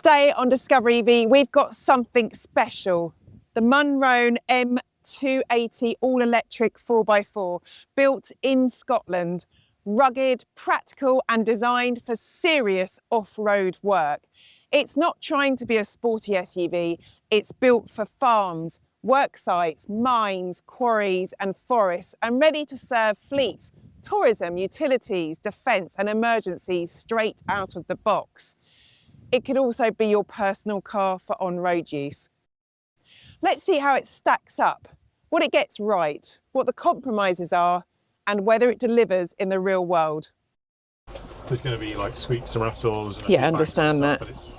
Today on Discover EV, we've got something special. The Munro M280 all-electric 4x4, built in Scotland. Rugged, practical and designed for serious off-road work. It's not trying to be a sporty SUV, it's built for farms, work sites, mines, quarries and forests, and ready to serve fleets, tourism, utilities, defence and emergencies straight out of the box. It could also be your personal car for on-road use. Let's see how it stacks up, what it gets right, what the compromises are, and whether it delivers in the real world. There's going to be like squeaks and rattles. And yeah, I understand that. But it's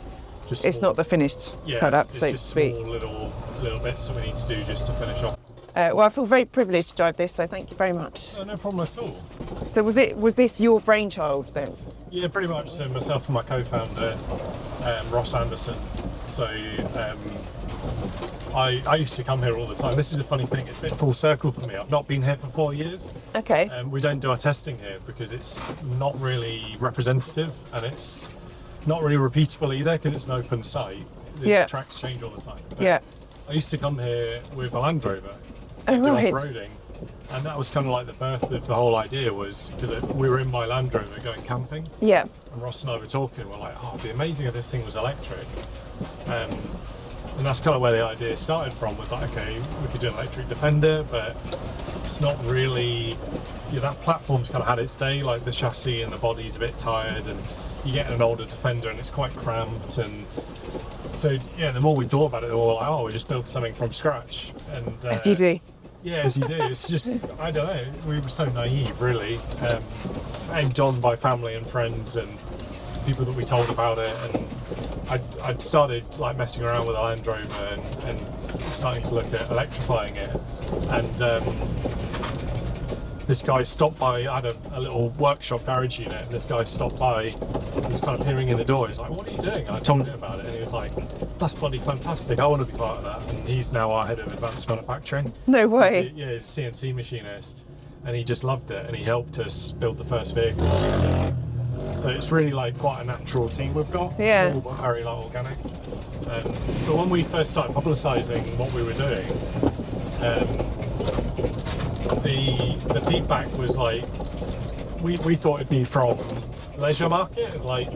small, not the finished product, so to speak. Small little bits that we need to do just to finish off. Well, I feel very privileged to drive this, so thank you very much. No problem at all. So was this your brainchild then? Yeah, pretty much. So myself and my co-founder, Ross Anderson. So I used to come here all the time. This is a funny thing, it's a bit full circle for me. I've not been here for 4 years. Okay. We don't do our testing here because it's not really representative and it's not really repeatable either because it's an open site. The tracks change all the time. But I used to come here with a Land Rover, do off-roading, and that was kind of like the birth of the whole idea, was because we were in my Land Rover going camping. Yeah. And Ross and I were talking, we're like, oh, it'd be amazing if this thing was electric. And that's kind of where the idea started from, was like, okay, we could do an electric Defender, but it's not really, that platform's kind of had its day, like the chassis and the body's a bit tired, and you get an older Defender and it's quite cramped, and so yeah, the more we thought about it, we were like, oh, we just built something from scratch. And as you do. Yeah, as you do. It's just, I don't know, we were so naive, really. Egged on by family and friends and people that we told about it, and I'd started like messing around with a Land Rover and starting to look at electrifying it. And this guy stopped by, I had a little workshop garage unit, and this guy stopped by, he was kind of peering in the door, he's like, what are you doing? And I told him about it, and he was like, that's bloody fantastic, I want to be part of that. And he's now our head of advanced manufacturing. No way. He's a CNC machinist, and he just loved it, and he helped us build the first vehicle. So it's really like quite a natural team we've got. Yeah. Small, but very like organic. But when we first started publicising what we were doing, the feedback was like, we thought it'd be from leisure market, like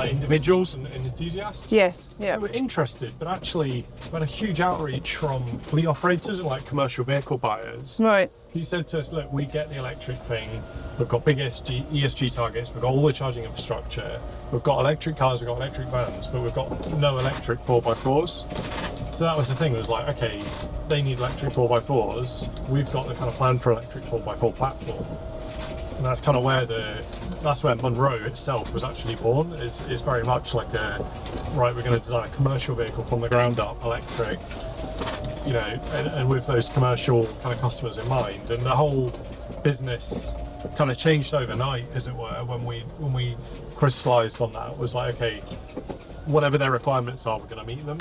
individuals and enthusiasts. Yes, yeah. They were interested, but actually we had a huge outreach from fleet operators and like commercial vehicle buyers. Right. He said to us, look, we get the electric thing, we've got big ESG targets, we've got all the charging infrastructure, we've got electric cars, we've got electric vans, but we've got no electric 4x4s. So that was the thing, it was like, okay, they need electric 4x4s, we've got the kind of plan for electric 4x4 platform. And that's kind of where that's where Munro itself was actually born. It's very much like we're going to design a commercial vehicle from the ground up, electric, and with those commercial kind of customers in mind. And the whole business kind of changed overnight, as it were, when we crystallized on that. It was like, okay, whatever their requirements are, we're going to meet them.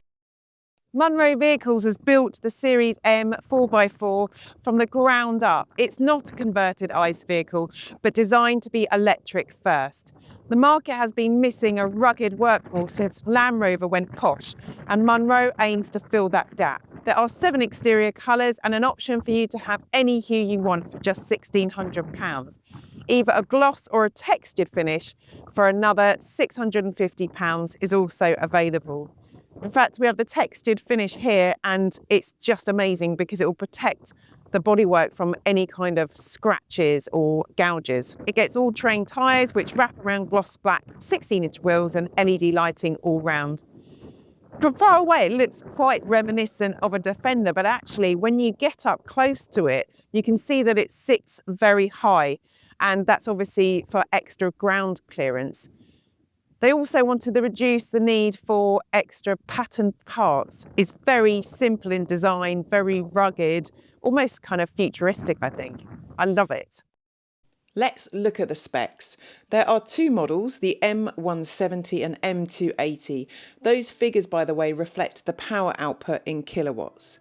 Munro Vehicles has built the Series M 4x4 from the ground up. It's not a converted ICE vehicle, but designed to be electric first. The market has been missing a rugged workhorse since Land Rover went posh, and Munro aims to fill that gap. There are 7 exterior colours and an option for you to have any hue you want for just £1,600. Either a gloss or a textured finish for another £650 is also available. In fact, we have the textured finish here, and it's just amazing because it will protect the bodywork from any kind of scratches or gouges. It gets all-terrain tyres which wrap around gloss black, 16-inch wheels and LED lighting all round. From far away it looks quite reminiscent of a Defender, but actually when you get up close to it, you can see that it sits very high, and that's obviously for extra ground clearance. They also wanted to reduce the need for extra patterned parts. It's very simple in design, very rugged, almost kind of futuristic, I think. I love it. Let's look at the specs. There are 2 models, the M170 and M280. Those figures, by the way, reflect the power output in kilowatts.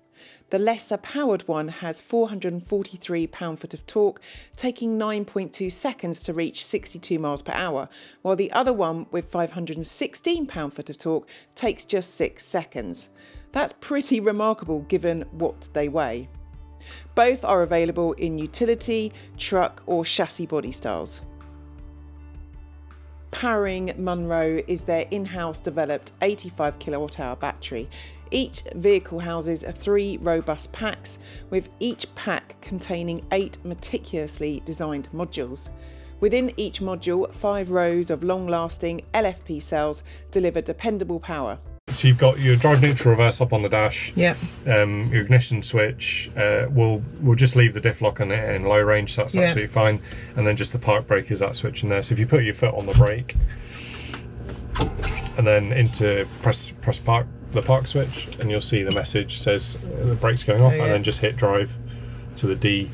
The lesser powered one has 443 pound-foot of torque, taking 9.2 seconds to reach 62 miles per hour, while the other one with 516 pound-foot of torque takes just 6 seconds. That's pretty remarkable given what they weigh. Both are available in utility, truck or chassis body styles. Powering Munro is their in-house developed 85 kilowatt-hour battery. Each vehicle houses 3 robust packs, with each pack containing 8 meticulously designed modules. Within each module, 5 rows of long-lasting LFP cells deliver dependable power. So you've got your drive neutral reverse up on the dash. Yeah. Your ignition switch. We'll just leave the diff lock on it in low range, so that's absolutely fine. And then just the park brake is that switch in there. So if you put your foot on the brake and then press the park switch, and you'll see the message says the brake's going off, and then just hit drive to the D.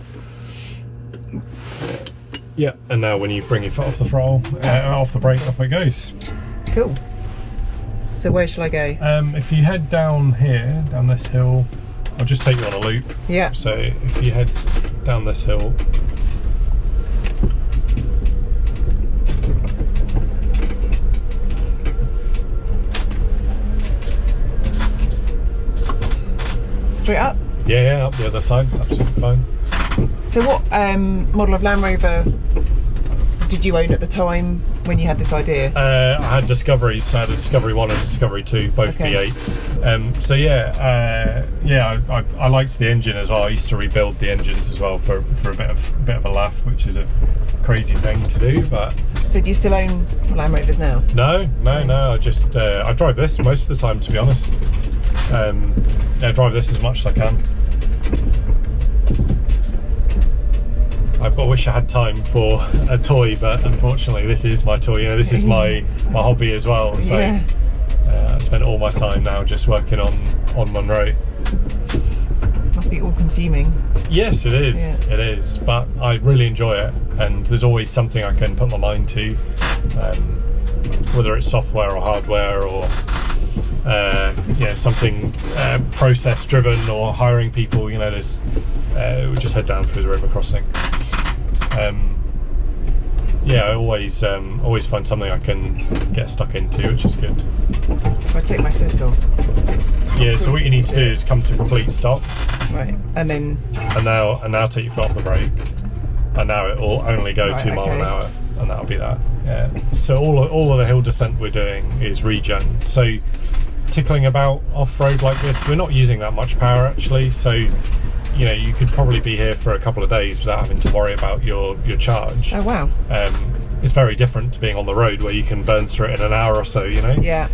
Yeah, and now when you bring your foot off the throttle, off the brake, off it goes. Cool. So where shall I go? If you head down here, down this hill, I'll just take you on a loop. Yeah. So if you head down this hill, straight up? Yeah, up the other side, it's absolutely fine. So what model of Land Rover did you own at the time when you had this idea? I had Discoveries, so I had a Discovery 1 and a Discovery 2, both V8s. So I liked the engine as well. I used to rebuild the engines as well for a bit of a laugh, which is a crazy thing to do. But so do you still own Land Rovers now? No. I just I drive this most of the time, to be honest. I drive this as much as I can. I wish I had time for a toy, but unfortunately this is my toy. This is my hobby as well. So I spend all my time now just working on Munro. Must be all-consuming. Yes, it is. It is, but I really enjoy it, and there's always something I can put my mind to, whether it's software or hardware or something process-driven or hiring people. There's we just head down through the river crossing. I always find something I can get stuck into, which is good. So I take my foot off. Yeah, so what you need to do is come to complete stop. Right, and now take your foot off the brake, and now it will only go 2 miles an hour, and that'll be that. Yeah. So all of the hill descent we're doing is regen. So tickling about off-road like this, we're not using that much power actually. So you could probably be here for a couple of days without having to worry about your charge. Oh wow. It's very different to being on the road where you can burn through it in an hour or so. Yeah.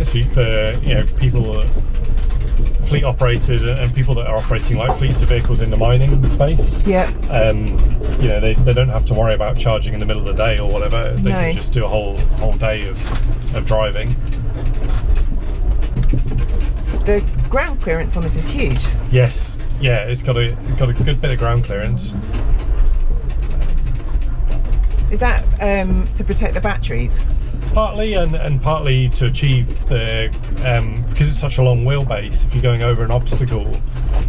So for people, fleet operators and people that are operating like fleets of vehicles in the mining space. Yeah. They don't have to worry about charging in the middle of the day or whatever. They can just do a whole day of driving. The ground clearance on this is huge. Yes, yeah, it's got a good bit of ground clearance. Is that to protect the batteries? Partly, and partly to achieve the because it's such a long wheelbase. If you're going over an obstacle,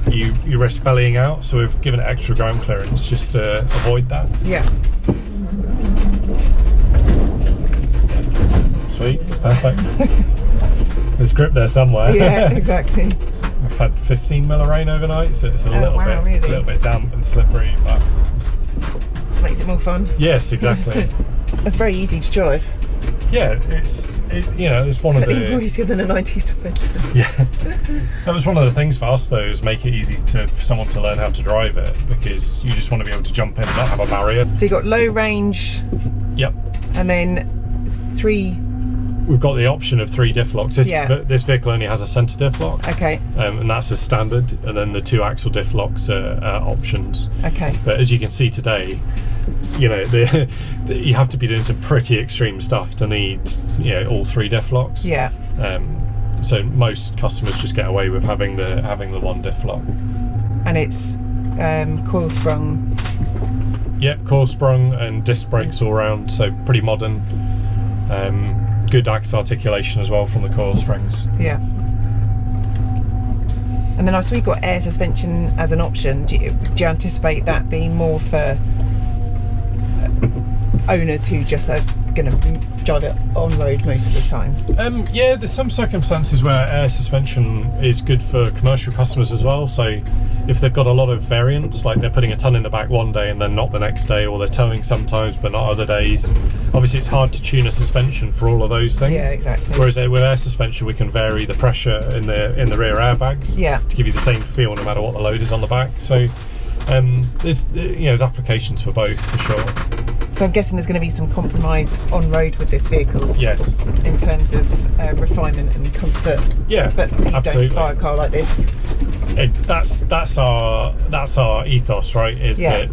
you risk bellying out. So we've given it extra ground clearance just to avoid that. Yeah. Sweet, perfect. There's grip there somewhere. Yeah, exactly. I've had 15 mil of rain overnight, so it's a little bit damp and slippery, but makes it more fun. Yes, exactly. It's very easy to drive. Yeah, it's one of the. More easier than a 90s Defender. Yeah, that was one of the things for us though, is make it easy for someone to learn how to drive it, because you just want to be able to jump in and not have a barrier. So you've got low range. Yep. And then 3. We've got the option of 3 diff locks. This vehicle only has a centre diff lock. Okay. And that's a standard, and then the 2 axle diff locks are options. Okay. But as you can see today, you have to be doing some pretty extreme stuff to need all 3 diff locks. Yeah. So most customers just get away with having the 1 diff lock. And it's coil sprung. Yep, coil sprung and disc brakes all round, so pretty modern. Good axle articulation as well from the coil springs. Yeah. And then I see we've got air suspension as an option. Do you anticipate that being more for owners who just are going to drive it on road most of the time? Yeah, there's some circumstances where air suspension is good for commercial customers as well. So if they've got a lot of variance, like they're putting a ton in the back one day and then not the next day, or they're towing sometimes but not other days, obviously it's hard to tune a suspension for all of those things. Yeah, exactly. Whereas with air suspension we can vary the pressure in the rear airbags, to give you the same feel no matter what the load is on the back. So there's applications for both, for sure. So I'm guessing there's going to be some compromise on road with this vehicle. Yes. In terms of refinement and comfort. Yeah, but you absolutely. don't buy a car like this. That's our ethos, right? That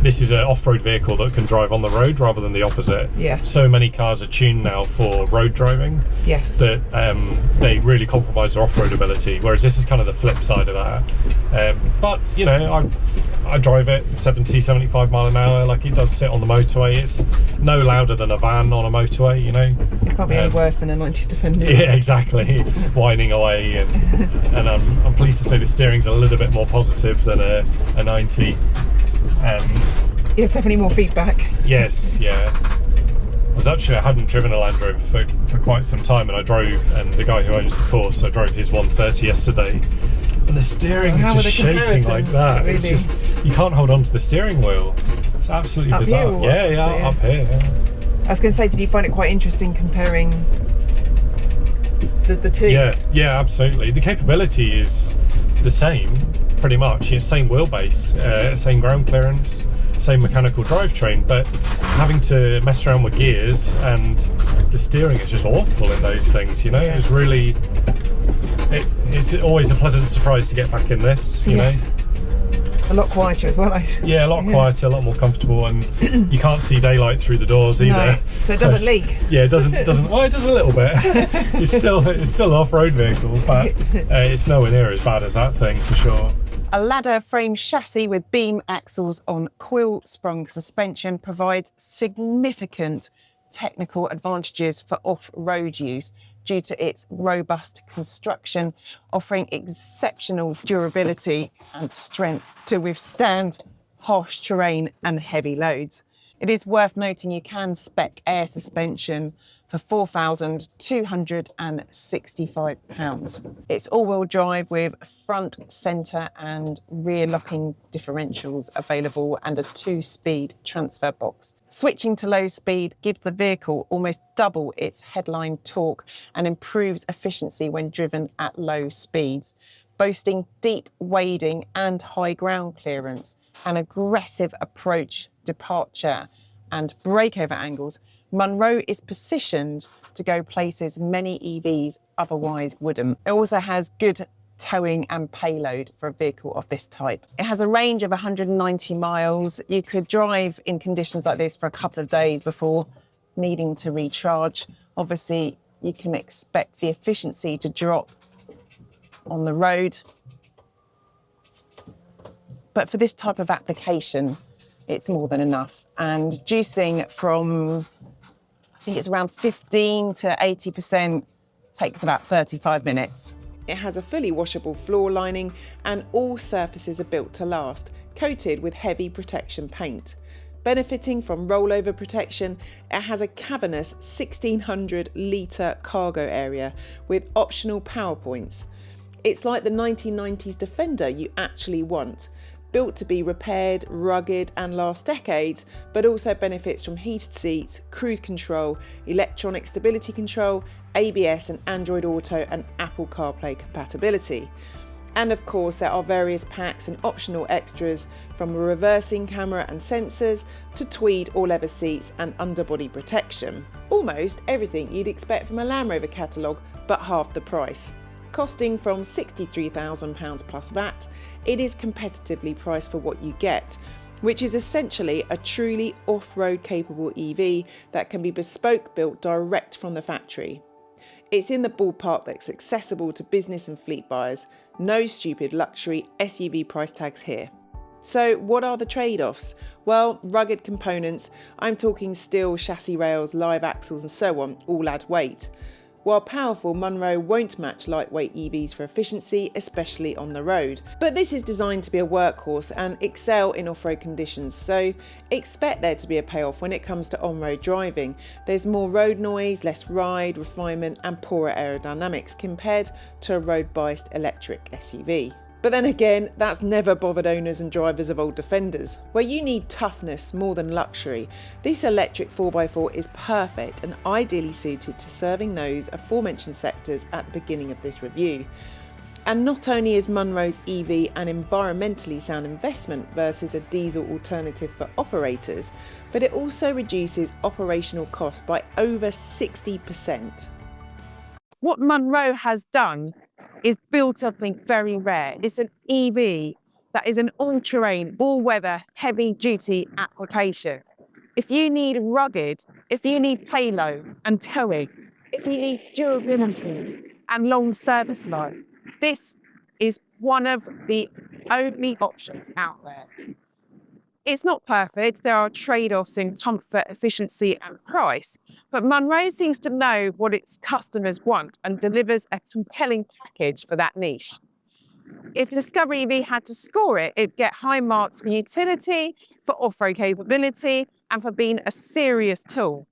this is an off-road vehicle that can drive on the road rather than the opposite. Yeah. So many cars are tuned now for road driving. Yes. That they really compromise their off-road ability. Whereas this is kind of the flip side of that. But you know, I drive it 70, 75 mile an hour. Like, it does sit on the motorway. It's no louder than a van on a motorway, you know. It can't be any worse than a 90s Defender. Yeah, exactly. Whining away, and I'm pleased to say the steering's a little bit more positive than a 90. There's definitely more feedback. Yes, yeah. I hadn't driven a Land Rover for quite some time, and I drove, and the guy who owns the course, I drove his 130 yesterday, and the steering is just shaking like that. Really? It's just, you can't hold on to the steering wheel. It's absolutely up bizarre. Here, up here. Yeah. I was going to say, did you find it quite interesting comparing the two? Yeah, absolutely. The capability is the same, pretty much. It's same wheelbase, same ground clearance, same mechanical drivetrain, but having to mess around with gears and the steering is just awful in those things, you know. It's really, it's always a pleasant surprise to get back in this, you know. A lot quieter as well. Yeah, a lot quieter, a lot more comfortable, and you can't see daylight through the doors either. No, so it doesn't leak. Yeah, it doesn't. Well, it does a little bit. It's still an off-road vehicle, but it's nowhere near as bad as that thing, for sure. A ladder frame chassis with beam axles on coil-sprung suspension provides significant technical advantages for off-road use due to its robust construction, offering exceptional durability and strength to withstand harsh terrain and heavy loads. It is worth noting you can spec air suspension for £4,265. It's all-wheel drive with front, centre and rear locking differentials available and a 2-speed transfer box. Switching to low speed gives the vehicle almost double its headline torque and improves efficiency when driven at low speeds, boasting deep wading and high ground clearance, an aggressive approach, departure and breakover angles. Munro is positioned to go places many EVs otherwise wouldn't. It also has good towing and payload for a vehicle of this type. It has a range of 190 miles. You could drive in conditions like this for a couple of days before needing to recharge. Obviously, you can expect the efficiency to drop on the road. But for this type of application, it's more than enough. And juicing from, I think it's around 15 to 80%, takes about 35 minutes. It has a fully washable floor lining and all surfaces are built to last, coated with heavy protection paint. Benefiting from rollover protection, it has a cavernous 1,600 litre cargo area with optional power points. It's like the 1990s Defender you actually want. Built to be repaired, rugged and last decades, but also benefits from heated seats, cruise control, electronic stability control, ABS and Android Auto and Apple CarPlay compatibility. And of course there are various packs and optional extras, from a reversing camera and sensors to tweed or leather seats and underbody protection. Almost everything you'd expect from a Land Rover catalogue, but half the price. Costing from £63,000 plus VAT, it is competitively priced for what you get, which is essentially a truly off-road capable EV that can be bespoke built direct from the factory. It's in the ballpark that's accessible to business and fleet buyers. No stupid luxury SUV price tags here. So what are the trade-offs? Well, rugged components, I'm talking steel chassis rails, live axles and so on, all add weight. While powerful, Munro won't match lightweight EVs for efficiency, especially on the road. But this is designed to be a workhorse and excel in off-road conditions, so expect there to be a payoff when it comes to on-road driving. There's more road noise, less ride, refinement and poorer aerodynamics compared to a road-biased electric SUV. But then again, that's never bothered owners and drivers of old Defenders. Where you need toughness more than luxury, this electric 4x4 is perfect and ideally suited to serving those aforementioned sectors at the beginning of this review. And not only is Munro's EV an environmentally sound investment versus a diesel alternative for operators, but it also reduces operational costs by over 60%. What Munro has done is built something very rare. It's an EV that is an all-terrain, all-weather, heavy-duty application. If you need rugged, if you need payload and towing, if you need durability and long service life, this is one of the only options out there. It's not perfect. There are trade-offs in comfort, efficiency and price, but Munro seems to know what its customers want and delivers a compelling package for that niche. If Discover EV had to score it, it'd get high marks for utility, for off-road capability and for being a serious tool.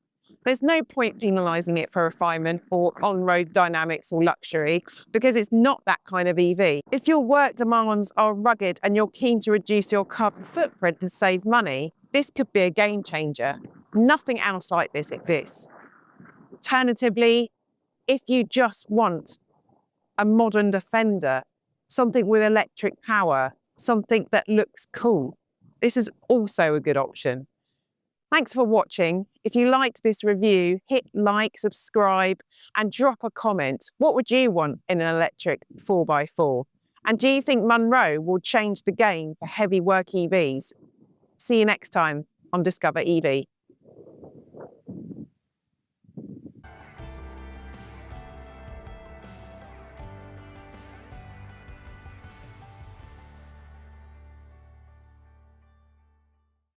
There's no point penalising it for refinement or on-road dynamics or luxury because it's not that kind of EV. If your work demands are rugged and you're keen to reduce your carbon footprint and save money, this could be a game changer. Nothing else like this exists. Alternatively, if you just want a modern Defender, something with electric power, something that looks cool, this is also a good option. Thanks for watching. If you liked this review, hit like, subscribe and drop a comment. What would you want in an electric 4x4? And do you think Munro will change the game for heavy work EVs? See you next time on Discover EV.